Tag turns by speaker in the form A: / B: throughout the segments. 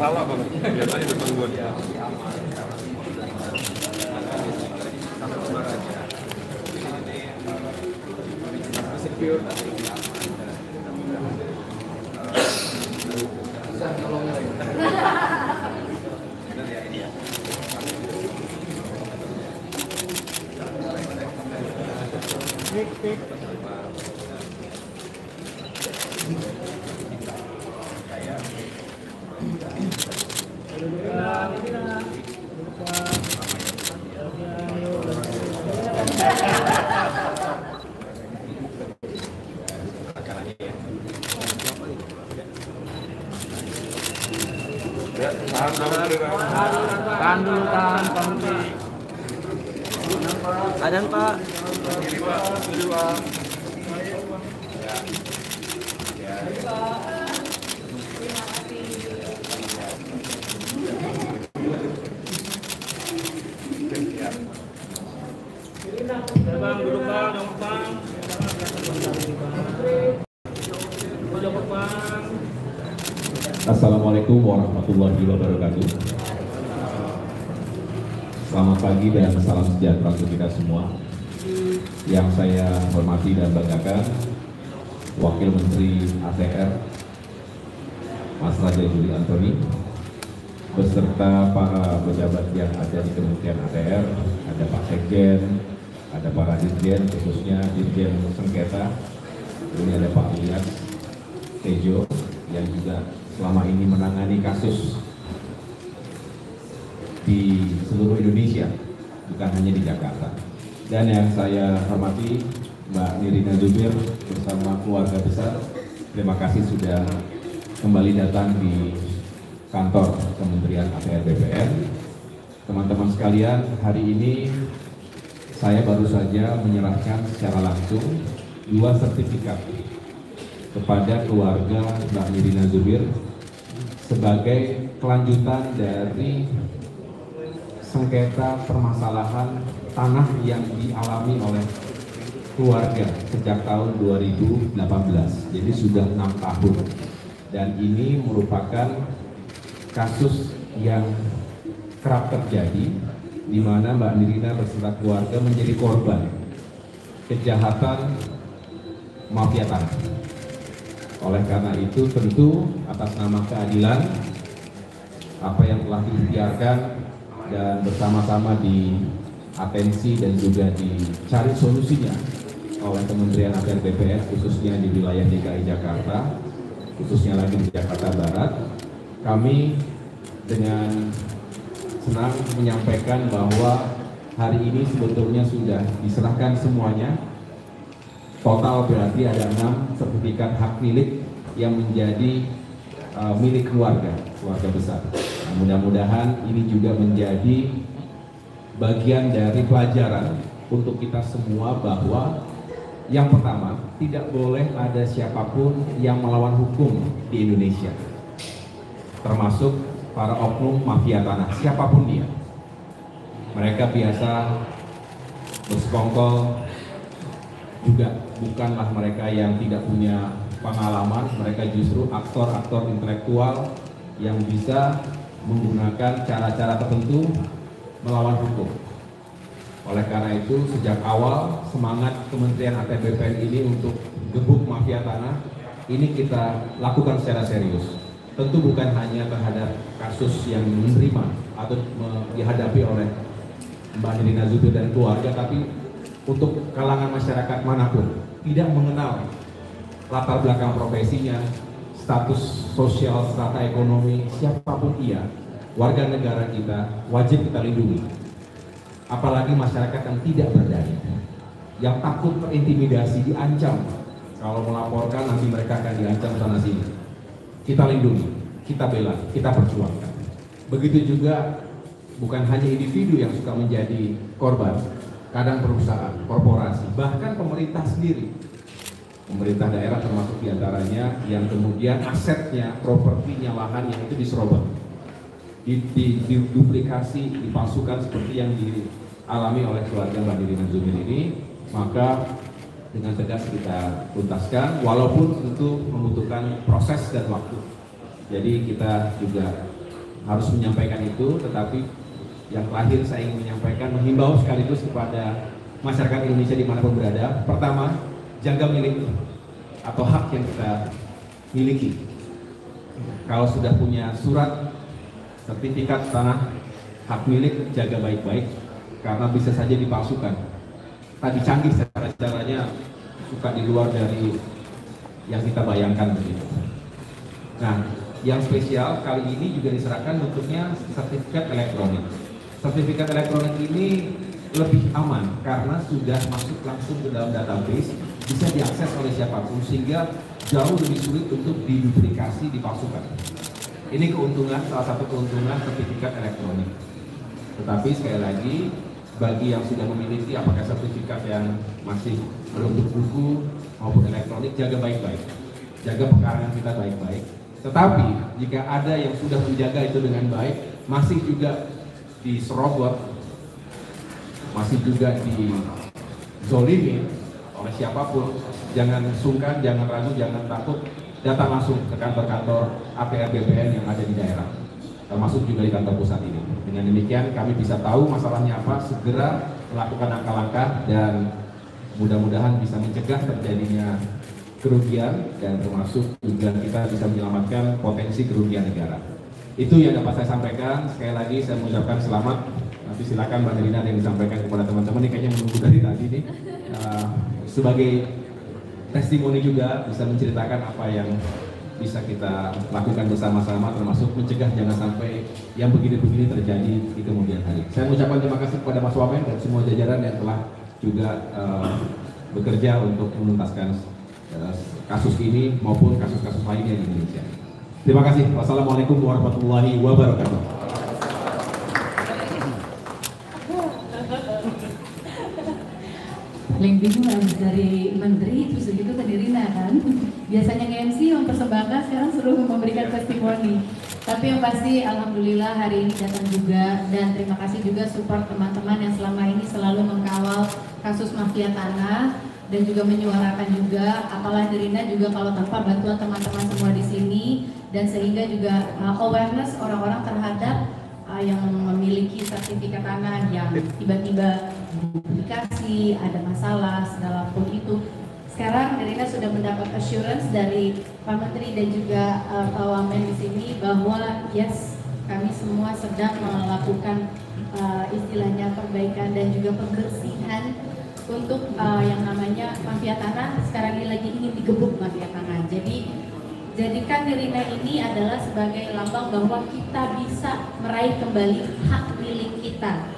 A: Salah banget. Biasanya depan gue.
B: Tahan dulu, tahan Kanan Pak.
A: Ini Pak, setuju Pak.
B: Bang, duduk Bang, Bang.
C: Assalamualaikum warahmatullahi wabarakatuh. Selamat pagi dan salam sejahtera untuk kita semua. Yang saya hormati dan banggakan, Wakil Menteri ATR, Mas Raja Juli Antoni, beserta para pejabat yang ada di Kementerian ATR, ada Pak Sekjen, ada para Dirjen, khususnya Dirjen Sengketa, ini ada Pak Ilyas Tejo, yang juga selama ini menangani kasus di seluruh Indonesia, bukan hanya di Jakarta. Dan yang saya hormati Mbak Nirina Zubir bersama keluarga besar, terima kasih sudah kembali datang di kantor Kementerian ATR BPN. Teman-teman sekalian, hari ini saya baru saja menyerahkan secara langsung 2 sertifikat kepada keluarga Mbak Nirina Zubir sebagai kelanjutan dari sengketa permasalahan tanah yang dialami oleh keluarga sejak tahun 2018, jadi sudah 6 tahun. Dan ini merupakan kasus yang kerap terjadi, di mana Mbak Nirina beserta keluarga menjadi korban kejahatan mafia tanah. Oleh karena itu tentu atas nama keadilan, apa yang telah diikhtiarkan dan bersama-sama diatensi dan juga dicari solusinya oleh Kementerian ATR BPN, khususnya di wilayah DKI Jakarta, khususnya lagi di Jakarta Barat, kami dengan senang menyampaikan bahwa hari ini sebetulnya sudah diserahkan semuanya. Total berarti ada 6 sertifikat hak milik yang menjadi milik keluarga besar. Nah, mudah-mudahan ini juga menjadi bagian dari pelajaran untuk kita semua bahwa yang pertama, tidak boleh ada siapapun yang melawan hukum di Indonesia, termasuk para oknum mafia tanah, siapapun dia. Mereka biasa bersekongkol, juga bukanlah mereka yang tidak punya pengalaman, mereka justru aktor-aktor intelektual yang bisa menggunakan cara-cara tertentu melawan hukum. Oleh karena itu, sejak awal semangat Kementerian ATR BPN ini untuk gebuk mafia tanah, ini kita lakukan secara serius. Tentu bukan hanya terhadap kasus yang menerima atau dihadapi oleh Mbak Nirina Zubir dan keluarga, tapi untuk kalangan masyarakat manapun, tidak mengenal latar belakang profesinya, status sosial, strata ekonomi, siapapun ia, warga negara kita wajib kita lindungi. Apalagi masyarakat yang tidak berdaya, yang takut terintimidasi, diancam. Kalau melaporkan nanti mereka akan diancam sana sini. Kita lindungi, kita bela, kita perjuangkan. Begitu juga bukan hanya individu yang suka menjadi korban, kadang perusahaan, korporasi, bahkan pemerintah sendiri. Pemerintah daerah termasuk diantaranya yang kemudian asetnya, propertinya, lahan yang itu diserobot, diduplikasi, dipalsukan seperti yang dialami oleh keluarga Mbak Nirina Zubir ini, maka dengan tegas kita tuntaskan, walaupun tentu membutuhkan proses dan waktu. Jadi kita juga harus menyampaikan itu, tetapi yang terakhir saya ingin menyampaikan, menghimbau sekaligus kepada masyarakat Indonesia dimanapun berada. Pertama, jaga milik atau hak yang kita miliki. Kalau sudah punya surat sertifikat tanah hak milik, jaga baik-baik karena bisa saja dipalsukan. Tadi canggih cara-caranya suka di luar dari yang kita bayangkan begitu. Nah, yang spesial kali ini juga diserahkan bentuknya sertifikat elektronik. Sertifikat elektronik ini lebih aman karena sudah masuk langsung ke dalam database, bisa diakses oleh siapapun sehingga jauh lebih sulit untuk diduplikasi, dipalsukan. Ini keuntungan, salah satu keuntungan sertifikat elektronik. Tetapi sekali lagi, bagi yang sudah memiliki apakah sertifikat yang masih berbentuk buku maupun elektronik, jaga baik-baik, jaga pekarangan kita baik-baik. Tetapi jika ada yang sudah menjaga itu dengan baik, masih juga diserobot, masih juga dizolimi oleh siapapun, jangan sungkan, jangan ragu, jangan takut, datang langsung ke kantor-kantor APR BPN yang ada di daerah, termasuk juga di kantor pusat ini. Dengan demikian kami bisa tahu masalahnya apa, segera melakukan langkah-langkah dan mudah-mudahan bisa mencegah terjadinya kerugian dan termasuk juga kita bisa menyelamatkan potensi kerugian negara. Itu yang dapat saya sampaikan. Sekali lagi saya mengucapkan selamat. Nanti silakan Mbak Nirina yang disampaikan kepada teman-teman. Ini kayaknya menunggu dari tadi nih. Sebagai testimoni juga bisa menceritakan apa yang bisa kita lakukan bersama-sama, termasuk mencegah jangan sampai yang begini-begini terjadi di kemudian hari. Saya mengucapkan terima kasih kepada Mas Wamen dan semua jajaran yang telah juga bekerja untuk menuntaskan kasus ini maupun kasus-kasus lainnya di Indonesia. Terima kasih. Wassalamualaikum warahmatullahi wabarakatuh.
D: Paling bingung habis dari menteri terus begitu ke Nirina kan. Biasanya nge-MC mempersembahkan, sekarang suruh memberikan testimoni. Tapi yang pasti alhamdulillah hari ini datang juga, dan terima kasih juga support teman-teman yang selama ini selalu mengkawal kasus mafia tanah dan juga menyuarakan juga, apalah Nirina juga kalau tanpa bantuan teman-teman semua di sini, dan sehingga juga awareness orang-orang terhadap yang memiliki sertifikat tanah yang tiba-tiba duplikasi, ada masalah, segala pun itu. Sekarang Nirina sudah mendapat assurance dari Pak Menteri dan juga Pak Wamen di sini bahwa yes, kami semua sedang melakukan istilahnya perbaikan dan juga pembersihan untuk yang namanya mafia tanah. Sekarang ini lagi ingin digebuk mafia tanah. Jadi jadikan Nirina ini adalah sebagai lambang bahwa kita bisa meraih kembali hak milik kita.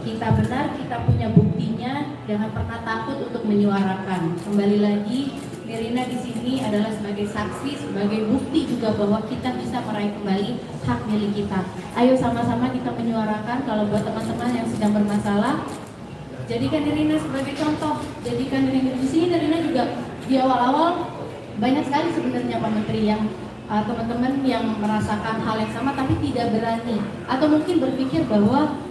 D: Kita benar, kita punya buktinya, jangan pernah takut untuk menyuarakan. Kembali lagi, Nirina di sini adalah sebagai saksi, sebagai bukti juga bahwa kita bisa meraih kembali hak milik kita. Ayo sama-sama kita menyuarakan. Kalau buat teman-teman yang sedang bermasalah, jadikan Nirina sebagai contoh. Jadikan Nirina di sini. Nirina juga di awal-awal banyak sekali sebenarnya Pak Menteri yang teman-teman yang merasakan hal yang sama tapi tidak berani, atau mungkin berpikir bahwa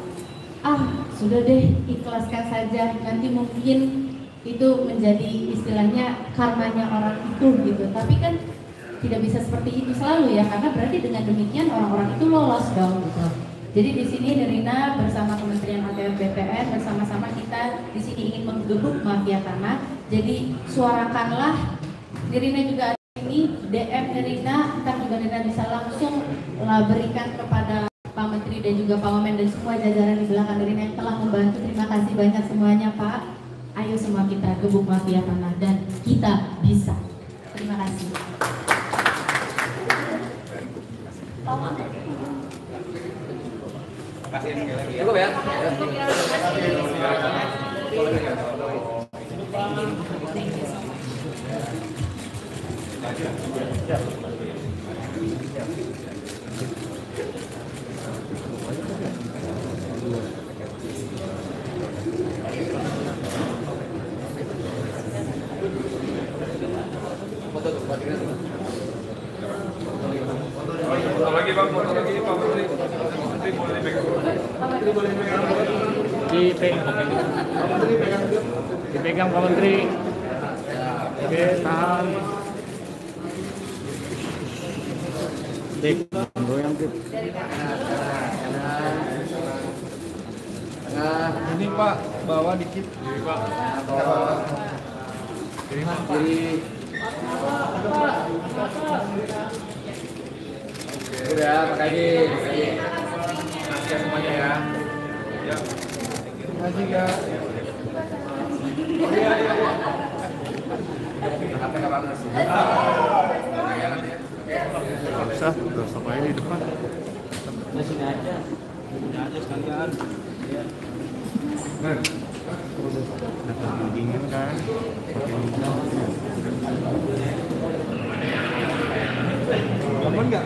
D: sudah deh ikhlaskan saja, nanti mungkin itu menjadi istilahnya karmanya orang itu gitu. Tapi kan tidak bisa seperti itu selalu ya, karena berarti dengan demikian orang-orang itu lolos dong gitu. Jadi di sini Nirina bersama Kementerian ATR BPN bersama-sama kita di sini ingin menggebuk mafia tanah. Jadi suarakanlah. Nirina juga ada ini DM Nirina, entah juga Nirina bisa langsung berikan kepada Pak Menteri dan juga Pak Wamen dan semua jajaran di belakang Nirina yang telah membantu. Terima kasih banyak semuanya Pak. Ayo semua kita gebuk mafia tanah dan kita bisa. Terima kasih.
B: Cukup ya.
A: Foto lagi Bang, foto lagi Pak Menteri. Menteri boleh dipegang. Menteri boleh dipegang.
B: Dipegang Pak Menteri. Oke, tahan. Dik, goyang. Ini Pak, bawa dikit.
A: Ini Pak.
B: Kiri, kiri. Udah, pakai lagi. Makasih semuanya ya.
A: Ya.
B: Makasih ya.
E: Bisa, stop aja di depan.
B: Sini aja sekalian.
E: Dingin kan?
B: Aman nggak?